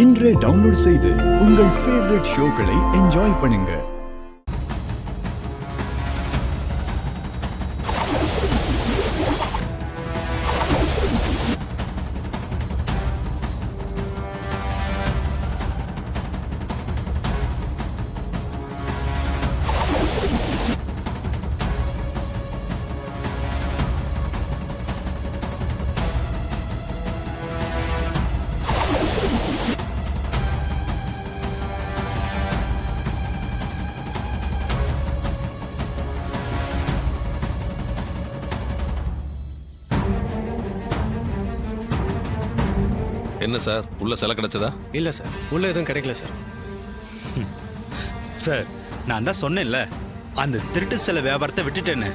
இன்றே டவுன்லோட் செய்து உங்கள் ஃபேவரட் ஷோக்களை என்ஜாய் பண்ணுங்க. என்ன சார், உள்ள சிலை கிடைச்சதா? இல்ல சார், உள்ள எதுவும் கிடைக்கல சார். சார், நான் தான் சொன்னேன்ல, அந்த திருட்டு சிலை வியாபாரத்தை விட்டுட்டேன்னு.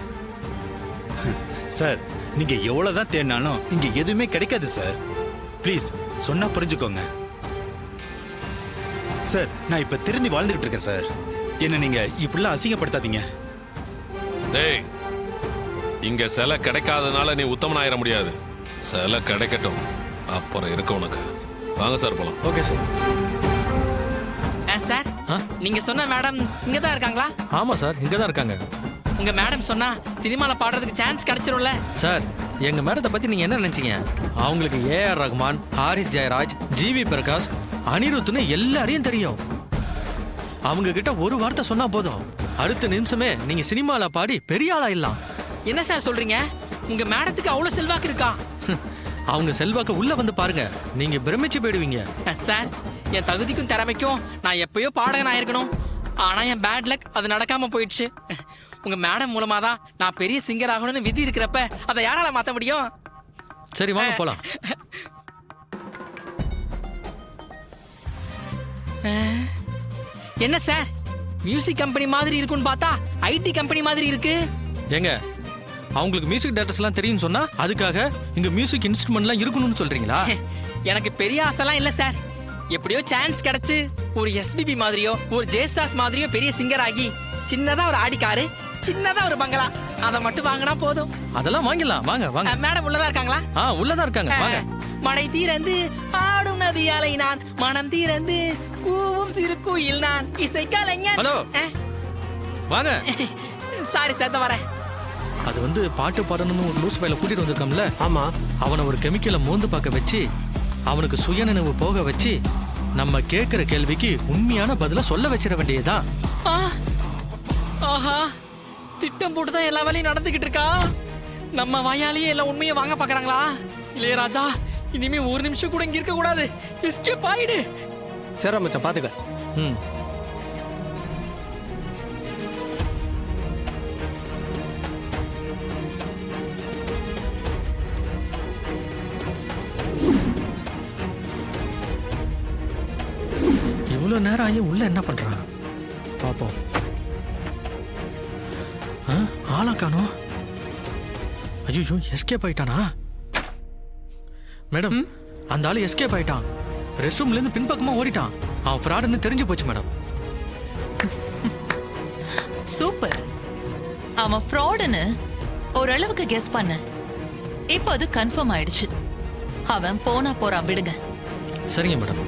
சார், நீங்க எவ்வளவுதான் தேடினாலும் இங்க எதுவுமே கிடைக்காது சார். ப்ளீஸ் சொன்னா புரிஞ்சுக்கோங்க சார். நான் இப்ப திருந்தி வாழ்ந்துகிட்டு இருக்கேன் சார். என்ன நீங்க இப்படிலாம் அசிங்கப்படுத்தாதீங்க. டேய், இங்க சிலை கிடைக்காதனால நீ உத்தமனாயிர முடியாது. சிலை கிடைக்கட்டும், அப்புறம் இருக்க உனக்கு. வாங்க சார், போலாம். Okay sir. சார், நீங்க சொன்ன மேடம் இங்க தான் இருக்காங்களா? ஆமா சார், இங்க தான் இருக்காங்க. உங்க மேடம் சொன்னா சினிமால பாடுறதுக்கு சான்ஸ் கிடைச்சிரும்ல? சார், எங்க மேடத்தை பத்தி நீங்க என்ன நினைச்சீங்க? அவங்களுக்கு ஏஆர் ரஹ்மான், ஹாரிஸ் ஜெயராஜ், ஜிவி பிரகாஷ், அனிருத்னு எல்லாரையும் தெரியும். அவங்க கிட்ட ஒரு வார்த்தை சொன்னா போதும், அடுத்த நிமிஷமே நீங்க சினிமால பாடி பெரிய ஆளா இல்லலாம். என்ன சார் சொல்றீங்க? உங்க மேடத்துக்கு அவ்வளவு செல்வாக்கு இருக்கா? அவங்க செல்வாக்க உள்ள வந்து பாருங்க, நீங்க பிரமிச்சு போயிடுவீங்க. சார், என் தகுதிக்கும் திறமைக்கும் நான் எப்பயோ பாடகன் ஆயிருக்கணும். ஆனா என் பேட் லக் அது நடக்காம போயிடுச்சு. உங்க மேடம் மூலமா தான் நான் பெரிய சிங்கர் ஆகணும்னு விதி இருக்கிறப்ப அதை யாரால மாத்த முடியும்? சரி, வாங்க போலாம். என்ன சார், மியூசிக் கம்பெனி மாதிரி இருக்குன்னு பார்த்தா ஐடி கம்பெனி மாதிரி இருக்கு. ஏங்க, அவங்களுக்கு மியூசிக் டைரக்டர்ஸ் எல்லாம் தெரியும்னு சொன்னா அதுக்காக இங்க மியூசிக் இன்ஸ்ட்ருமெண்ட்லாம் இருக்கணும்னு சொல்றீங்களா? எனக்கு பெரிய ஆசைலாம் இல்ல சார். எப்படியோ சான்ஸ் கிடைச்சு ஒரு எஸ்பிபி மாதிரியோ ஒரு ஜேஸ்தாஸ் மாதிரியோ பெரிய சிங்கர் ஆகி சின்னதா ஒரு ஆடி காரு, சின்னதா ஒரு பங்களா, அதை மட்டும் வாங்கினா போதும். அதெல்லாம் வாங்கிடலாம். வாங்க வாங்க. மேடம் உள்ளதா இருக்காங்களா? உள்ளதா இருக்காங்க. வாங்க. மழை தீரந்து ஆடும் நதியாலை நான், மனம் தீரந்து கூவும் சிறு குயில் நான், இசை கலைஞன். ஹலோ, வாங்க. சாரி சார், வரேன். அது வந்து பாட்டு பாடணும்னு ஒரு லூஸ் பையில கூட்டிட்டு வந்திருக்கோம்ல. ஆமா. அவனை ஒரு கெமிக்கலை மோந்து பார்க்க வச்சு அவனுக்கு சுயநினைவு போக வச்சு நம்ம கேட்கிற கேள்விக்கு உண்மையான பதில சொல்ல வச்சிட வேண்டியதுதான். ஆஹா, திட்டம் போட்டுதான் எல்லா வேலையும் நடந்துகிட்டு இருக்கா. நம்ம வாயாலேயே எல்லாம் உண்மையை வாங்க பாக்குறாங்களா? இளையராஜா, இனிமே ஒரு நிமிஷம் கூட இங்க இருக்க கூடாது. எஸ்கேப் ஆயிடு. சரி மச்சான், பாத்துக்க. இவ்வளவு நேரம் ஆகி உள்ள என்ன பண்றான் பாப்போம். ஆளா காணோம். ஐயோ, எஸ்கேப் ஆயிட்டானா? மேடம், அந்த ஆளு எஸ்கேப் ஆயிட்டான். ரெஸ்ட் ரூம்ல இருந்து பின்பக்கமா ஓடிட்டான். அவன் ஃப்ராடுன்னு தெரிஞ்சு போச்சு மேடம். சூப்பர். அவன் ஃப்ராடுன்னு ஓரளவுக்கு கெஸ் பண்ண. இப்போ அது கன்ஃபார்ம் ஆயிடுச்சு. அவன் போனா போறான், விடுங்க. சரிங்க மேடம்.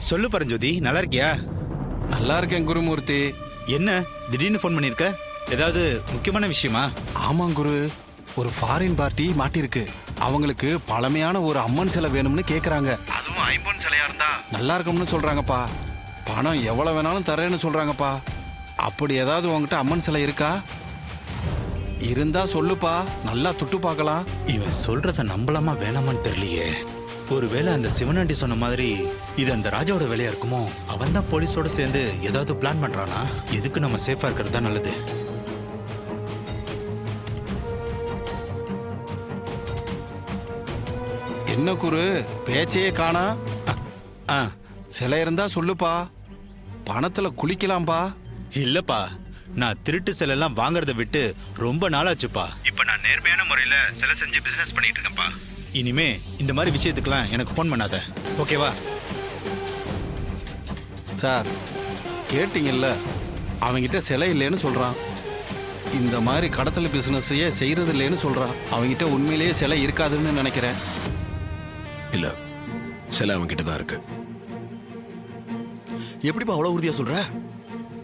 சொல்லு பரஞ்சோதி, நல்லா இருக்கியா? நல்லா இருக்கேன் குருமூர்த்தி. என்ன திடீர்னு ஃபோன் பண்ணிருக்க? ஏதாவது முக்கியமான விஷயமா? ஆமாம் குரு, ஒரு ஃபாரின் பார்ட்டி மாட்டிருக்கு. அவங்களுக்கு பழமையான ஒரு அம்மன் சிலை வேணும்னு கேக்குறாங்க. அதுவும் ஐம்பொன் சிலையா இருந்தா நல்லா இருக்கும்னு சொல்றாங்கப்பா. பணம் எவ்வளவு வேணாலும் தரேன்னு சொல்றாங்கப்பா. அப்படி ஏதாவது உங்ககிட்ட அம்மன் சிலை இருக்கா? இருந்தா சொல்லுப்பா, நல்லா துட்டு பார்க்கலாம். இவன் சொல்றத நம்பலாமா வேணாமான்னு தெரியலையே. ஒருவேளை அந்த சிவனாண்டி சொன்ன மாதிரி இது அந்த ராஜாவோட வேலையா இருக்குமோ? அவன் தான் போலீஸோட சேர்ந்து ஏதாவது பிளான் பண்றானா? எதுக்கு நம்ம சேஃபா இருக்கிறது தான் நல்லது. என்ன குரு, பேச்சையே காணா? சிலை இருந்தா சொல்லுப்பா, பணத்துல குளிக்கலாம்பா. இல்லப்பா, நான் திருட்டு சிலைலாம் வாங்குறத விட்டு ரொம்ப நாளாச்சுப்பா. இப்ப நான் நேர்மையான முறையில சிலை செஞ்சு பிசினஸ் பண்ணிட்டு இருக்கேன்ப்பா. இனிமே இந்த மாதிரி விஷயத்துக்கெல்லாம் எனக்கு ஃபோன் பண்ணாத, ஓகேவா? சார் கேட்டீங்கல்ல, அவங்கிட்ட சிலை இல்லைன்னு சொல்றான். இந்த மாதிரி கடத்தல் பிசினஸையே செய்யறது இல்லைன்னு சொல்றான். அவங்கிட்ட உண்மையிலேயே சிலை இருக்காதுன்னு நினைக்கிறேன். இல்ல, சிலை அவன்கிட்ட தான் இருக்கு. எப்படிப்பா அவ்வளவு உறுதியா சொல்ற?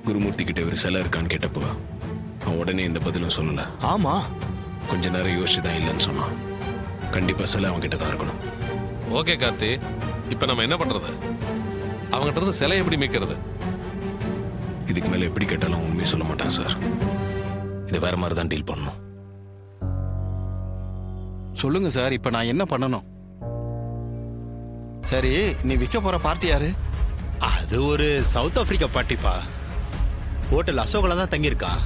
குருமூர்த்தி கிட்ட ஒரு சிலை இருக்கான்னு கேட்டப்போ அவன் உடனே இந்த பதிலும் சொல்லல. ஆமா, கொஞ்ச நேரம் யோசிச்சு தான் இல்லைன்னு சொன்னான். கண்டிப்பா சிலை அவன்கிட்ட தான் இருக்கணும். ஓகே கார்த்தி, இப்ப நம்ம என்ன பண்றது? அவங்ககிட்ட இருந்து சிலை எப்படி மீட்கிறது? இதுக்கு மேல எப்படி கேட்டாலும் உண்மையை சொல்ல மாட்டான் சார். இது வேற மாதிரி தான் டீல் பண்ணணும். சொல்லுங்க சார், இப்ப நான் என்ன பண்ணணும்? சரி, நீ விற்க போற பார்ட்டி யாரு? அது ஒரு சவுத் ஆப்பிரிக்கா பார்ட்டிப்பா. ஹோட்டல் அசோகல தான் தங்கியிருக்கான்.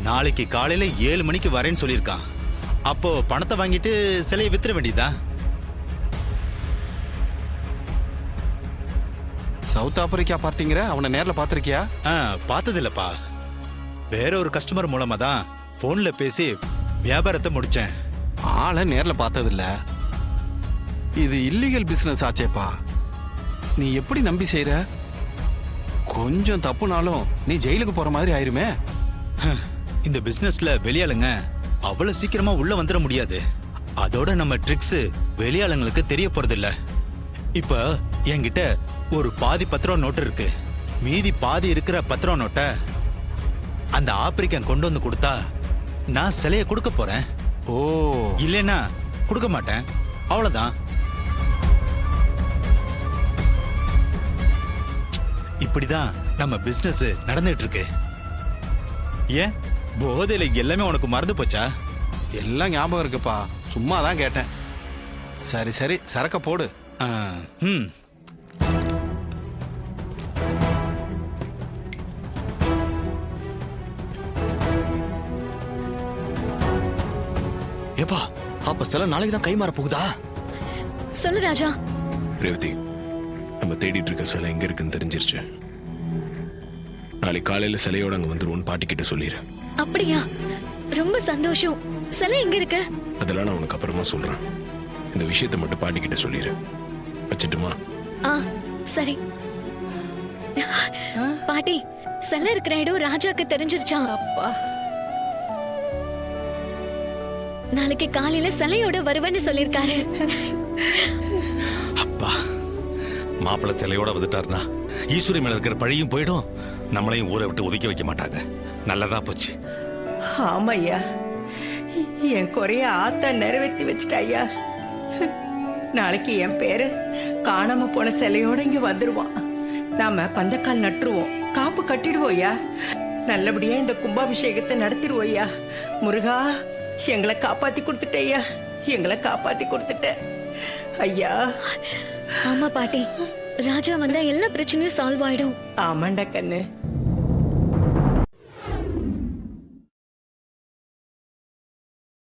நாளைக்கு காலையில 7 மணிக்கு வரேன்னு சொல்லியிருக்கான். அப்போ பணத்தை வாங்கிட்டு சிலையை வித்துற வேண்டியதா? சவுத் ஆப்பிரிக்கா பார்ட்டிங்கிற? அவனை நேர்ல பாத்திருக்கியா? பார்த்தது இல்லப்பா. வேற ஒரு கஸ்டமர் மூலமா தான் போன்ல பேசி வியாபாரத்தை முடிச்சேன். ஆளை நேர்ல பார்த்தது இல்ல. இது இல்லீகல் பிசினஸ் ஆச்சேப்பா. நீ எப்படி நம்பி செய்யற? கொஞ்சம் தப்புனாலும் நீ ஜெயிலுக்கு போற மாதிரி ஆயிருமே. இந்த பிசினஸ்ல வெளியாளுங்க அவ்வளவு சீக்கிரமா உள்ள வந்துட முடியாது. அதோட நம்ம ட்ரிக்ஸ் வெளியாளுங்களுக்கு தெரிய போறது இல்ல. இப்ப என்கிட்ட ஒரு பாதி 10 ரூபா நோட்டு இருக்கு. மீதி பாதி இருக்கிற 10 ரூபா நோட்டை அந்த ஆப்பிரிக்கன் கொண்டு வந்து கொடுத்தா நான் சிலையை கொடுக்க போறேன். ஓ, இல்லைன்னா கொடுக்க மாட்டேன். அவ்வளவுதான். இப்படிதான் நம்ம பிசினஸ் நடந்துட்டு இருக்கு. ஏன் போதையில எல்லாமே உனக்கு மறந்து போச்சா? எல்லாம் ஞாபகம் இருக்குப்பா, சும்மா தான் கேட்டேன். சரி சரி, சரக்க போடு. ம். ஏப்பா, அப்ப சில நாளைக்கு தான் கை மாற போகுதா? சொல்லு ராஜா. ரேவதி, நம்ம தேடிட்டு இருக்க சிலை எங்க இருக்குன்னு தெரிஞ்சிருச்சு. நாளைக்கு காலையில சிலையோட அங்க வந்துருவோன்னு பாட்டி கிட்ட சொல்லிடு. அப்படியா? ரொம்ப சந்தோஷம். சிலை எங்க இருக்கு? அதெல்லாம் நான் உனக்கு அப்புறமா சொல்றேன். இந்த விஷயத்தை மட்டும் பாட்டி கிட்ட சொல்லிடு. வச்சிட்டுமா? சரி. பாட்டி, சிலை இருக்கிற இடம் ராஜாக்கு தெரிஞ்சிருச்சான். நாளைக்கு காலையில சிலையோட வருவேன்னு சொல்லிருக்காரு. அப்பா, மாப்பிள்ளை சிலையோட வந்துட்டாருனா ஈஸ்வரி மேல இருக்கிற பழியும் போயிடும், நம்மளையும் ஊரை விட்டு ஒதுக்கி வைக்க மாட்டாங்க. நல்லதா போச்சு. ஆமையா, என் குறைய ஆத்தா நிறைவேற்றி வச்சுட்டா ஐயா. நாளைக்கு என் பேரு காணாம போன சிலையோட இங்க வந்துருவான். நாம பந்தக்கால் நட்டுருவோம், காப்பு கட்டிடுவோய்யா. நல்லபடியா இந்த கும்பாபிஷேகத்தை நடத்திடுவோய்யா. முருகா, எங்களை காப்பாத்தி கொடுத்துட்டேயா, எங்களை காப்பாத்தி கொடுத்துட்ட ஐயா. ஆமா பாட்டி, ராஜா வந்தா எல்லா பிரச்சனையும் சால்வ் ஆயிடும். ஆமாண்டா கண்ணு.